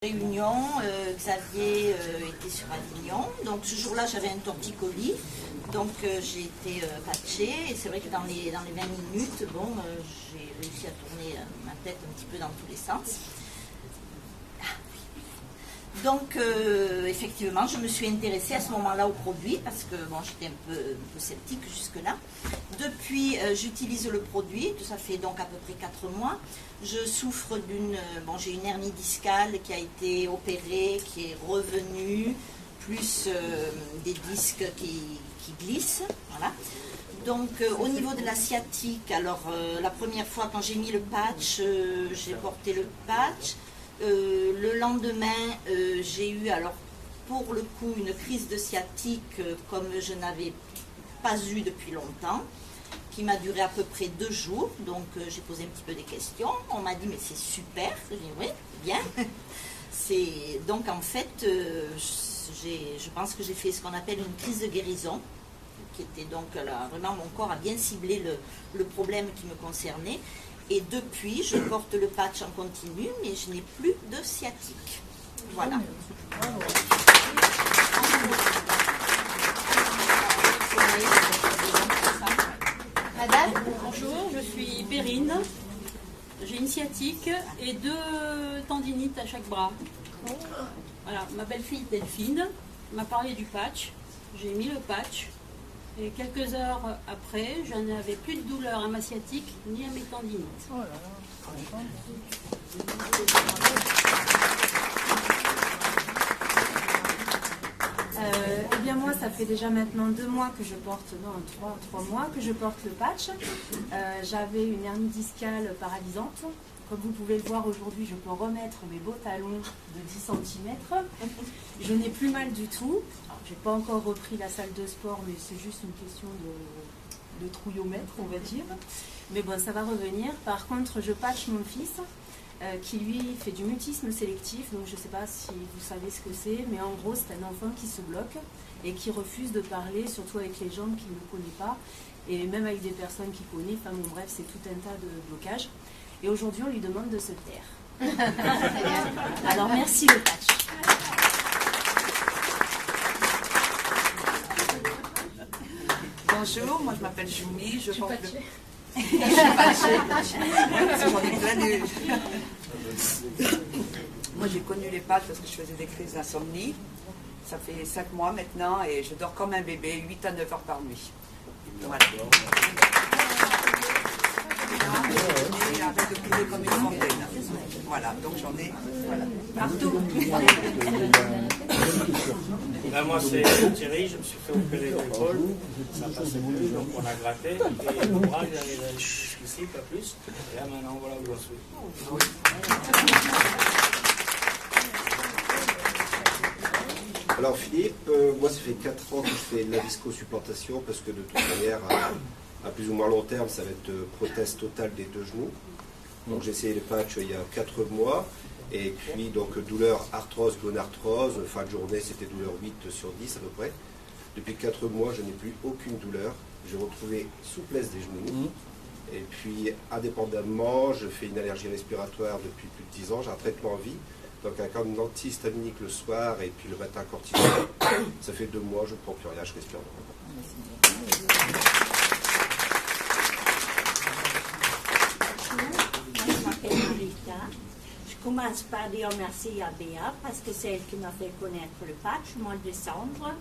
Réunion, Xavier était sur Avignon, donc ce jour-là j'avais un torticolis, donc j'ai été patchée, et c'est vrai que dans les 20 minutes, bon, j'ai réussi à tourner ma tête un petit peu dans tous les sens. Donc effectivement je me suis intéressée à ce moment-là au produit, parce que bon, j'étais un peu sceptique jusque-là. Depuis j'utilise le produit, ça fait donc à peu près 4 mois. Je souffre j'ai une hernie discale qui a été opérée, qui est revenue, plus des disques qui glissent, voilà. Donc au niveau de la sciatique, alors la première fois quand j'ai mis le patch, j'ai porté le patch. Le lendemain, j'ai eu alors pour le coup une crise de sciatique comme je n'avais pas eu depuis longtemps, qui m'a duré à peu près 2 jours. Donc j'ai posé un petit peu des questions. On m'a dit mais c'est super. J'ai dit oui, bien. Donc en fait, je pense que j'ai fait ce qu'on appelle une crise de guérison, qui était donc là, vraiment mon corps a bien ciblé le problème qui me concernait. Et depuis, je porte le patch en continu, mais je n'ai plus de sciatique. Voilà. Madame, bonjour, je suis Perrine. J'ai une sciatique et 2 tendinites à chaque bras. Voilà, ma belle-fille Delphine m'a parlé du patch. J'ai mis le patch. Et quelques heures après, je n'avais plus de douleur à ma sciatique ni à mes tendinites. Oh là là. Eh bien moi, ça fait déjà maintenant 2 mois que je porte, non, 3 mois que je porte le patch. J'avais une hernie discale paralysante. Comme vous pouvez le voir aujourd'hui, je peux remettre mes beaux talons de 10 cm. Je n'ai plus mal du tout. Je n'ai pas encore repris la salle de sport, mais c'est juste une question de trouillomètre, on va dire. Mais bon, ça va revenir. Par contre, je patch mon fils, qui lui fait du mutisme sélectif. Donc je ne sais pas si vous savez ce que c'est, mais en gros, c'est un enfant qui se bloque et qui refuse de parler, surtout avec les gens qu'il ne connaît pas, et même avec des personnes qu'il connaît. Enfin bon, bref, c'est tout un tas de blocages. Et aujourd'hui, on lui demande de se taire. Alors, merci le patch. Bonjour, moi je m'appelle Jumi, je porte le... Je suis patchée. Parce que j'en ai plein de... Moi j'ai connu les patchs parce que je faisais des crises d'insomnie. Ça fait 5 mois maintenant et je dors comme un bébé, 8 à 9 heures par nuit. Voilà. Arrête de couler comme une fontaine. Voilà, donc j'en ai partout. Ben moi c'est Thierry, je me suis fait opérer de l'épaule, ça passait plus, donc on a gratté, et le bras j'avais jusqu'ici, pas plus, et là maintenant voilà où j'en suis. Alors Philippe, moi ça fait 4 ans que je fais de la visco-supplantation parce que de toute manière, à plus ou moins long terme, ça va être prothèse totale des 2 genoux. Donc j'ai essayé les patchs il y a 4 mois, et puis donc douleur arthrose, gonarthrose, fin de journée c'était douleur 8 sur 10 à peu près. Depuis 4 mois, je n'ai plus aucune douleur, j'ai retrouvé souplesse des genoux, et puis indépendamment, je fais une allergie respiratoire depuis plus de 10 ans, j'ai un traitement en vie, donc un antihistaminique le soir, et puis le matin cortisone. Ça fait 2 mois, je ne prends plus rien, je respire normalement. Je commence par dire merci à Béa parce que c'est elle qui m'a fait connaître le patch au mois de décembre.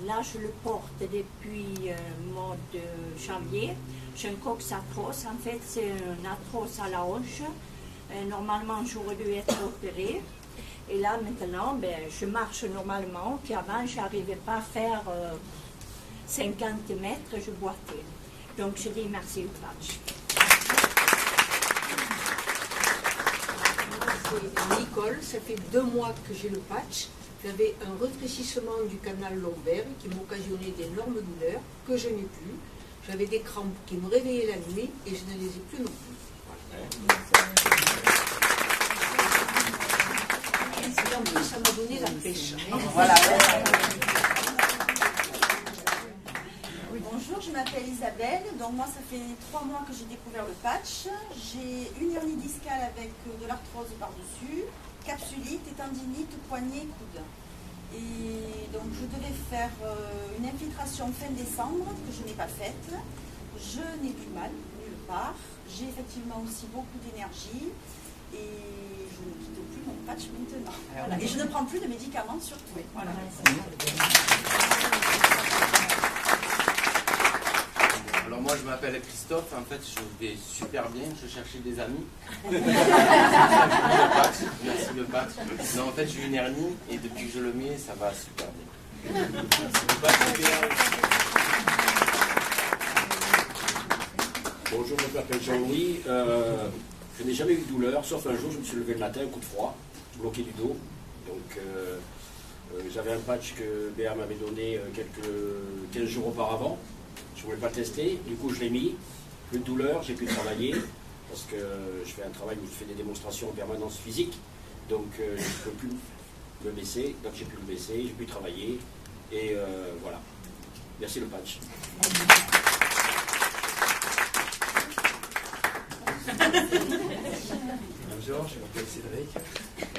Là, je le porte depuis le mois de janvier. J'ai un coxarthrose. En fait, c'est un arthrose à la hanche. Normalement, j'aurais dû être opérée. Et là, maintenant, je marche normalement. Puis avant, je n'arrivais pas à faire 50 mètres, je boitais. Donc, je dis merci au patch. C'est Nicole, ça fait 2 mois que j'ai le patch. J'avais un rétrécissement du canal lombaire qui m'occasionnait d'énormes douleurs que je n'ai plus. J'avais des crampes qui me réveillaient la nuit et je ne les ai plus non plus. Et en plus, ça m'a donné la pêche. Voilà. Bonjour, je m'appelle Isabelle. Donc moi, ça fait 3 mois que j'ai découvert le patch. J'ai une hernie discale avec de l'arthrose par-dessus, capsule tendinite, poignet, coude. Et donc je devais faire une infiltration fin décembre que je n'ai pas faite. Je n'ai plus mal nulle part. J'ai effectivement aussi beaucoup d'énergie et je ne quitte plus mon patch maintenant. Voilà. Et je ne prends plus de médicaments surtout. Voilà. Alors moi je m'appelle Christophe, en fait je vais super bien, je cherchais des amis. Merci le patch. Non en fait j'ai une hernie et depuis que je le mets ça va super bien. Bonjour, je m'appelle Jean-Louis. Je n'ai jamais eu de douleur, sauf un jour je me suis levé le matin, un coup de froid, bloqué du dos. Donc j'avais un patch que Béa m'avait donné quelques 15 jours auparavant. Je ne voulais pas le tester, du coup je l'ai mis. Plus de douleur, j'ai pu travailler, parce que je fais un travail où je fais des démonstrations en permanence physique. Donc je ne peux plus me baisser, donc j'ai pu le baisser, j'ai pu travailler. Et voilà. Merci le patch. Bonjour, je m'appelle Cédric.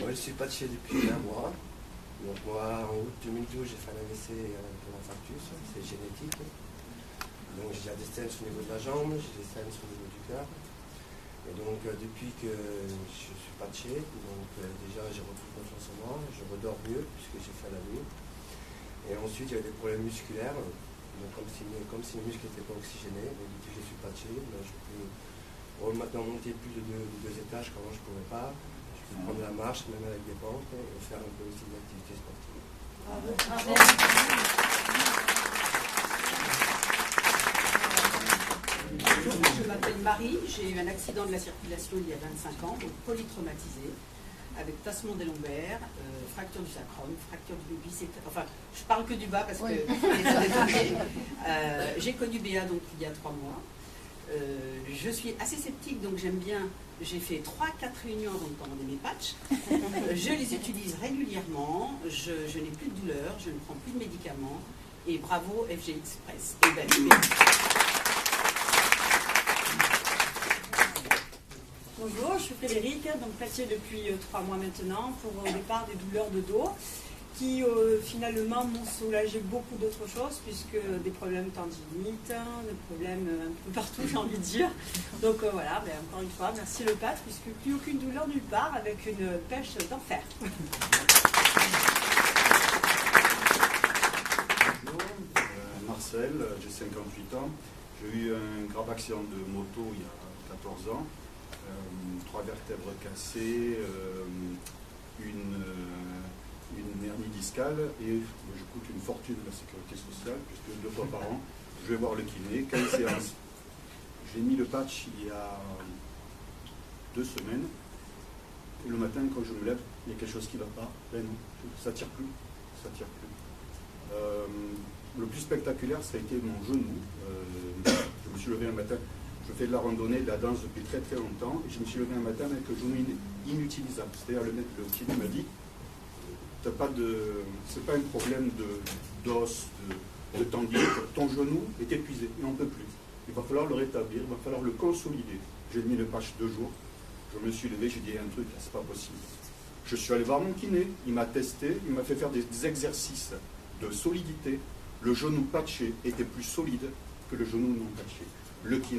Moi, je suis patché depuis un mois. Donc moi, en août 2012, j'ai fait un AVC pour l'infarctus, c'est génétique. Donc j'ai des stents au niveau de la jambe, j'ai des stents au niveau du cœur. Et donc depuis que je suis patché, donc déjà j'ai repris confiance en moi, je redors mieux puisque j'ai fait la nuit. Et ensuite il y a des problèmes musculaires, donc comme si mes muscles n'étaient pas oxygénés. Mais depuis que je suis patché, ben, je peux maintenant monter plus de deux étages qu'avant je ne pouvais pas. Je peux prendre la marche, même avec des pentes, et faire un peu aussi d'activité sportive. Bravo. Bonjour, je m'appelle Marie, j'ai eu un accident de la circulation il y a 25 ans, donc polytraumatisé, avec tassement des lombaires, fracture du sacrum, fracture du biceps, enfin je parle que du bas parce que j'ai connu Béa donc il y a 3 mois. Je suis assez sceptique donc j'aime bien, j'ai fait 3-4 réunions avant de commander mes patchs, je les utilise régulièrement, je n'ai plus de douleur, je ne prends plus de médicaments et bravo FG Express. Et ben, bonjour, je suis Frédéric, donc patchée depuis 3 mois maintenant pour au départ des douleurs de dos qui finalement m'ont soulagé beaucoup d'autres choses puisque des problèmes tendinites, des problèmes un peu partout j'ai envie de dire. Donc voilà, ben, encore une fois, merci le patch puisque plus aucune douleur nulle part avec une pêche d'enfer. Bonjour, Marcel, j'ai 58 ans. J'ai eu un grave accident de moto il y a 14 ans. 3 vertèbres cassées, une hernie discale et je coûte une fortune de la sécurité sociale puisque 2 fois par an je vais voir le kiné, 15 séances. J'ai mis le patch il y a 2 semaines et le matin quand je me lève il y a quelque chose qui ne va pas, ben non, ça tire plus, ça tire plus. Le plus spectaculaire ça a été mon genou, je me suis levé un matin. Je fais de la randonnée, de la danse depuis très très longtemps et je me suis levé un matin avec le genou inutilisable. C'est-à-dire le kiné m'a dit, c'est pas un problème d'os, de tendinite, ton genou est épuisé, il n'en peut plus. Il va falloir le rétablir, il va falloir le consolider. J'ai mis le patch 2 jours, je me suis levé, j'ai dit un truc, là, c'est pas possible. Je suis allé voir mon kiné, il m'a testé, il m'a fait faire des exercices de solidité. Le genou patché était plus solide que le genou non patché. Le kiné